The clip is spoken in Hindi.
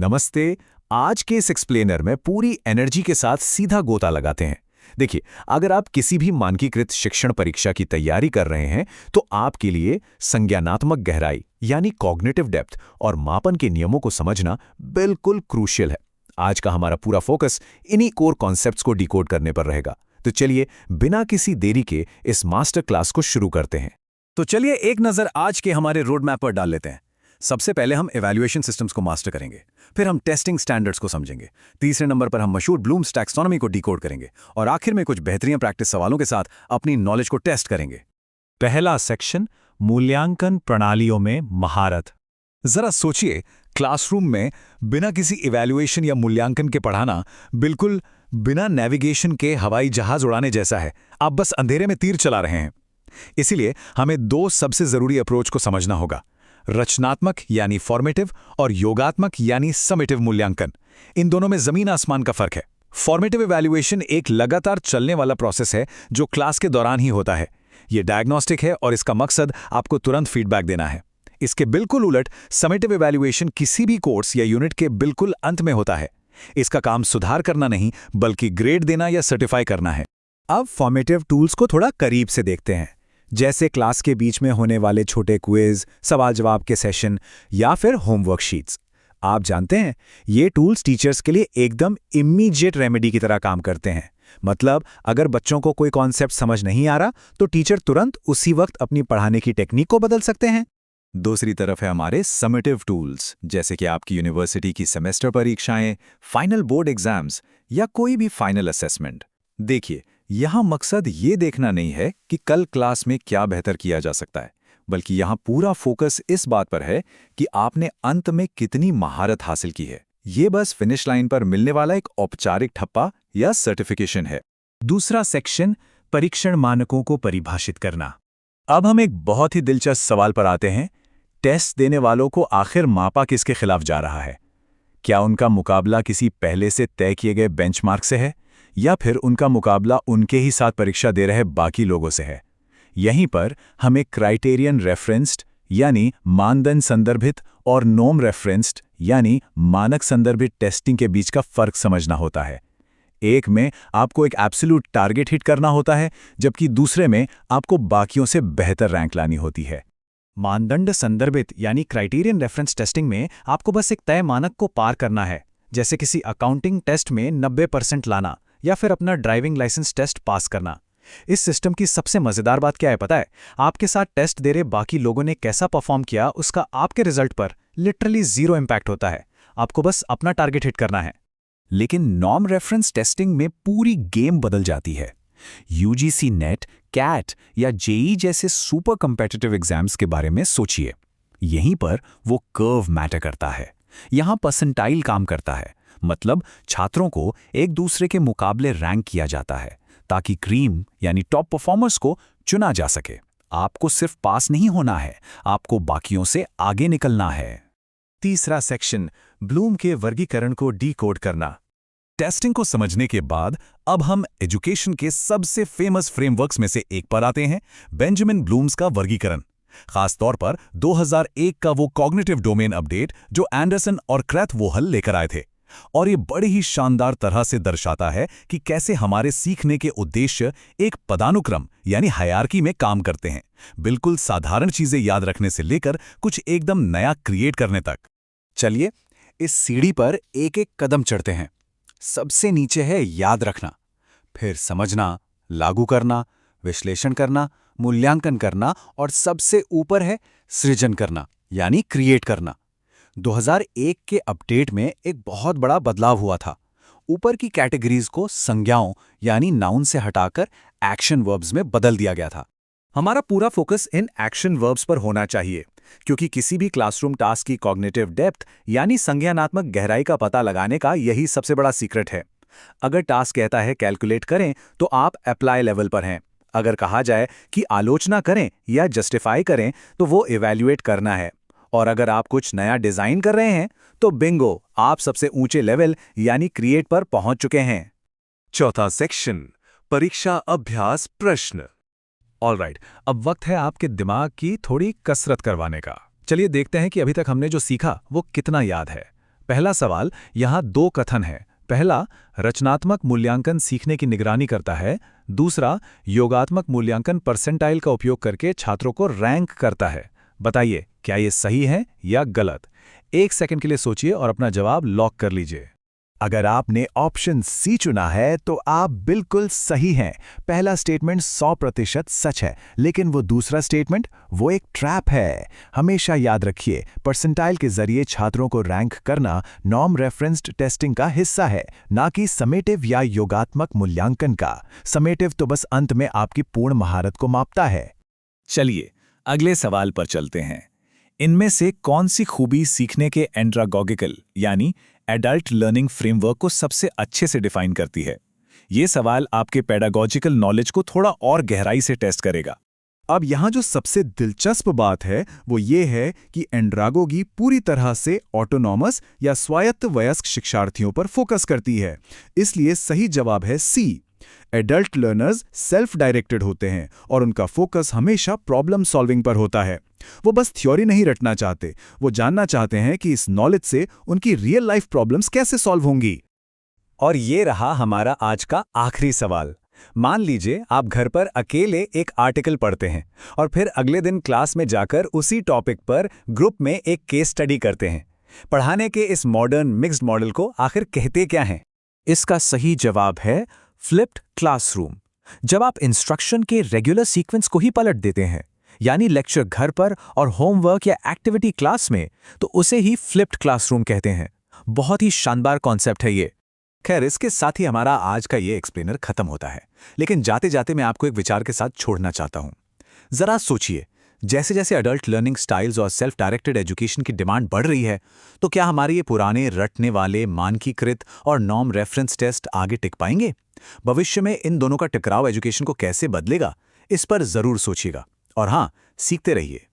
नमस्ते। आज के इस एक्सप्लेनर में पूरी एनर्जी के साथ सीधा गोता लगाते हैं। देखिए, अगर आप किसी भी मानकीकृत शिक्षण परीक्षा की तैयारी कर रहे हैं तो आपके लिए संज्ञानात्मक गहराई यानी कॉग्निटिव डेप्थ और मापन के नियमों को समझना बिल्कुल क्रूशियल है। आज का हमारा पूरा फोकस इन्हीं कोर कॉन्सेप्ट्स को डिकोड करने पर रहेगा। तो चलिए, बिना किसी देरी के इस मास्टर क्लास को शुरू करते हैं। तो चलिए एक नज़र आज के हमारे रोड मैप पर डाल लेते हैं। सबसे पहले हम इवैल्यूएशन सिस्टम्स को मास्टर करेंगे, फिर हम टेस्टिंग स्टैंडर्ड्स को समझेंगे, तीसरे नंबर पर हम मशहूर ब्लूम्स टैक्सोनॉमी को डिकोड करेंगे और आखिर में कुछ बेहतरीन प्रैक्टिस सवालों के साथ अपनी नॉलेज को टेस्ट करेंगे। पहला सेक्शन, मूल्यांकन प्रणालियों में महारत। जरा सोचिए, क्लासरूम में बिना किसी इवैल्यूएशन या मूल्यांकन के पढ़ाना बिल्कुल बिना नेविगेशन के हवाई जहाज उड़ाने जैसा है। आप बस अंधेरे में तीर चला रहे हैं। इसीलिए हमें दो सबसे जरूरी अप्रोच को समझना होगा, रचनात्मक यानी फॉर्मेटिव और योगात्मक यानी समेटिव मूल्यांकन। इन दोनों में जमीन आसमान का फर्क है। फॉर्मेटिव इवैल्यूएशन एक लगातार चलने वाला प्रोसेस है जो क्लास के दौरान ही होता है। ये डायग्नोस्टिक है और इसका मकसद आपको तुरंत फीडबैक देना है। इसके बिल्कुल उलट समेटिव इवैल्यूएशन किसी भी कोर्स या यूनिट के बिल्कुल अंत में होता है। इसका काम सुधार करना नहीं बल्कि ग्रेड देना या सर्टिफाई करना है। अब फॉर्मेटिव टूल्स को थोड़ा करीब से देखते हैं, जैसे क्लास के बीच में होने वाले छोटे क्विज, सवाल जवाब के सेशन या फिर होमवर्क शीट्स। आप जानते हैं, ये टूल्स टीचर्स के लिए एकदम इमीडिएट रेमेडी की तरह काम करते हैं। मतलब अगर बच्चों को कोई कॉन्सेप्ट समझ नहीं आ रहा तो टीचर तुरंत उसी वक्त अपनी पढ़ाने की टेक्निक को बदल सकते हैं। दूसरी तरफ है हमारे समेटिव टूल्स, जैसे कि आपकी यूनिवर्सिटी की सेमेस्टर परीक्षाएं, फाइनल बोर्ड एग्जाम्स या कोई भी फाइनल असेसमेंट। देखिए, यहाँ मकसद ये देखना नहीं है कि कल क्लास में क्या बेहतर किया जा सकता है, बल्कि यहाँ पूरा फोकस इस बात पर है कि आपने अंत में कितनी महारत हासिल की है। ये बस फिनिश लाइन पर मिलने वाला एक औपचारिक ठप्पा या सर्टिफिकेशन है। दूसरा सेक्शन, परीक्षण मानकों को परिभाषित करना। अब हम एक बहुत ही दिलचस्प सवाल पर आते हैं। टेस्ट देने वालों को आखिर मापा किसके खिलाफ जा रहा है? क्या उनका मुकाबला किसी पहले से तय किए गए बेंचमार्क से है या फिर उनका मुकाबला उनके ही साथ परीक्षा दे रहे बाकी लोगों से है? यहीं पर हमें क्राइटेरियन रेफरेंस्ड यानी मानदंड संदर्भित और नॉर्म रेफरेंस्ड यानी मानक संदर्भित टेस्टिंग के बीच का फर्क समझना होता है। एक में आपको एक एब्सोल्यूट टारगेट हिट करना होता है, जबकि दूसरे में आपको बाकियों से बेहतर रैंक लानी होती है। मानदंड संदर्भित यानी क्राइटेरियन रेफरेंस टेस्टिंग में आपको बस एक तय मानक को पार करना है, जैसे किसी अकाउंटिंग टेस्ट में 90% लाना या फिर अपना ड्राइविंग लाइसेंस टेस्ट पास करना। इस सिस्टम की सबसे मजेदार बात क्या है पता है? आपके साथ टेस्ट दे रहे बाकी लोगों ने कैसा परफॉर्म किया उसका आपके रिजल्ट पर लिटरली जीरो इम्पैक्ट होता है। आपको बस अपना टारगेट हिट करना है। लेकिन नॉर्म रेफरेंस टेस्टिंग में पूरी गेम बदल जाती है। यूजीसी नेट, कैट या जेई जैसे सुपर कॉम्पिटिटिव एग्जाम्स के बारे में सोचिए। यहीं पर वो कर्व मैटर करता है। यहाँ परसेंटाइल काम करता है, मतलब छात्रों को एक दूसरे के मुकाबले रैंक किया जाता है ताकि क्रीम यानी टॉप परफॉर्मर्स को चुना जा सके। आपको सिर्फ पास नहीं होना है, आपको बाकियों से आगे निकलना है। तीसरा सेक्शन, ब्लूम के वर्गीकरण को डिकोड करना। टेस्टिंग को समझने के बाद अब हम एजुकेशन के सबसे फेमस फ्रेमवर्क्स में से एक पर आते हैं, बेंजामिन ब्लूम्स का वर्गीकरण। खास तौर पर 2001 का वो कॉग्निटिव डोमेन अपडेट जो एंडरसन और क्रैथवोहल लेकर आए थे। और ये बड़े ही शानदार तरह से दर्शाता है कि कैसे हमारे सीखने के उद्देश्य एक पदानुक्रम यानी हायरार्की में काम करते हैं, बिल्कुल साधारण चीजें याद रखने से लेकर कुछ एकदम नया क्रिएट करने तक। चलिए इस सीढ़ी पर एक एक कदम चढ़ते हैं। सबसे नीचे है याद रखना, फिर समझना, लागू करना, विश्लेषण करना, मूल्यांकन करना और सबसे ऊपर है सृजन करना यानी क्रिएट करना। 2001 के अपडेट में एक बहुत बड़ा बदलाव हुआ था। ऊपर की कैटेगरीज को संज्ञाओं यानी नाउन से हटाकर एक्शन वर्ब्स में बदल दिया गया था। हमारा पूरा फोकस इन एक्शन वर्ब्स पर होना चाहिए, क्योंकि किसी भी क्लासरूम टास्क की कॉग्निटिव डेप्थ यानी संज्ञानात्मक गहराई का पता लगाने का यही सबसे बड़ा सीक्रेट है। अगर टास्क कहता है कैलकुलेट करें तो आप अप्लाई लेवल पर हैं। अगर कहा जाए कि आलोचना करें या जस्टिफाई करें तो वो इवैल्यूएट करना है। और अगर आप कुछ नया डिजाइन कर रहे हैं तो बिंगो, आप सबसे ऊंचे लेवल यानी क्रिएट पर पहुंच चुके हैं। चौथा सेक्शन, परीक्षा अभ्यास प्रश्न। ऑलराइट, अब वक्त है आपके दिमाग की थोड़ी कसरत करवाने का। चलिए देखते हैं कि अभी तक हमने जो सीखा वो कितना याद है। पहला सवाल, यहाँ 2 कथन है। पहला, रचनात्मक मूल्यांकन सीखने की निगरानी करता है। दूसरा, योगात्मक मूल्यांकन परसेंटाइल का उपयोग करके छात्रों को रैंक करता है। बताइए, क्या ये सही है या गलत? 1 सेकंड के लिए सोचिए और अपना जवाब लॉक कर लीजिए। अगर आपने ऑप्शन सी चुना है तो आप बिल्कुल सही हैं। पहला स्टेटमेंट 100% सच है, लेकिन वो दूसरा स्टेटमेंट वो एक ट्रैप है। हमेशा याद रखिए, परसेंटाइल के जरिए छात्रों को रैंक करना नॉर्म रेफरेंस्ड टेस्टिंग का हिस्सा है, ना कि समेटिव या योगात्मक मूल्यांकन का। समेटिव तो बस अंत में आपकी पूर्ण महारत को मापता है। चलिए अगले सवाल पर चलते हैं। इनमें से कौन सी खूबी सीखने के एंड्रागोगिकल यानी एडल्ट लर्निंग फ्रेमवर्क को सबसे अच्छे से डिफाइन करती है? ये सवाल आपके पेडागोजिकल नॉलेज को थोड़ा और गहराई से टेस्ट करेगा। अब यहाँ जो सबसे दिलचस्प बात है वो ये है कि एंड्रागोगी पूरी तरह से ऑटोनॉमस या स्वायत्त वयस्क शिक्षार्थियों पर फोकस करती है। इसलिए सही जवाब है सी। एडल्ट लर्नर्स सेल्फ डायरेक्टेड होते हैं और उनका फोकस हमेशा प्रॉब्लम सॉल्विंग पर होता है। वो बस थ्योरी नहीं रटना चाहते, वो जानना चाहते हैं कि इस नॉलेज से उनकी रियल लाइफ प्रॉब्लम्स कैसे सॉल्व होंगी। और ये रहा हमारा आज का आखिरी सवाल। मान लीजिए आप घर पर अकेले एक आर्टिकल पढ़ते हैं और फिर अगले दिन क्लास में जाकर उसी टॉपिक पर ग्रुप में एक केस स्टडी करते हैं। पढ़ाने के इस मॉडर्न मिक्स्ड मॉडल को आखिर कहते क्या हैं? इसका सही जवाब है फ्लिप्ड क्लासरूम। जब आप इंस्ट्रक्शन के रेगुलर सीक्वेंस को ही पलट देते हैं, यानी लेक्चर घर पर और होमवर्क या एक्टिविटी क्लास में, तो उसे ही फ्लिप्ड क्लासरूम कहते हैं। बहुत ही शानदार कॉन्सेप्ट है ये। खैर, इसके साथ ही हमारा आज का ये एक्सप्लेनर खत्म होता है, लेकिन जाते जाते मैं आपको एक विचार के साथ छोड़ना चाहता हूं। जरा सोचिए, जैसे जैसे अडल्ट लर्निंग स्टाइल्स और सेल्फ डायरेक्टेड एजुकेशन की डिमांड बढ़ रही है, तो क्या हमारे ये पुराने रटने वाले मानकीकृत और नॉर्म रेफरेंस टेस्ट आगे टिक पाएंगे? भविष्य में इन दोनों का टकराव एजुकेशन को कैसे बदलेगा, इस पर जरूर सोचिएगा। और हाँ, सीखते रहिए।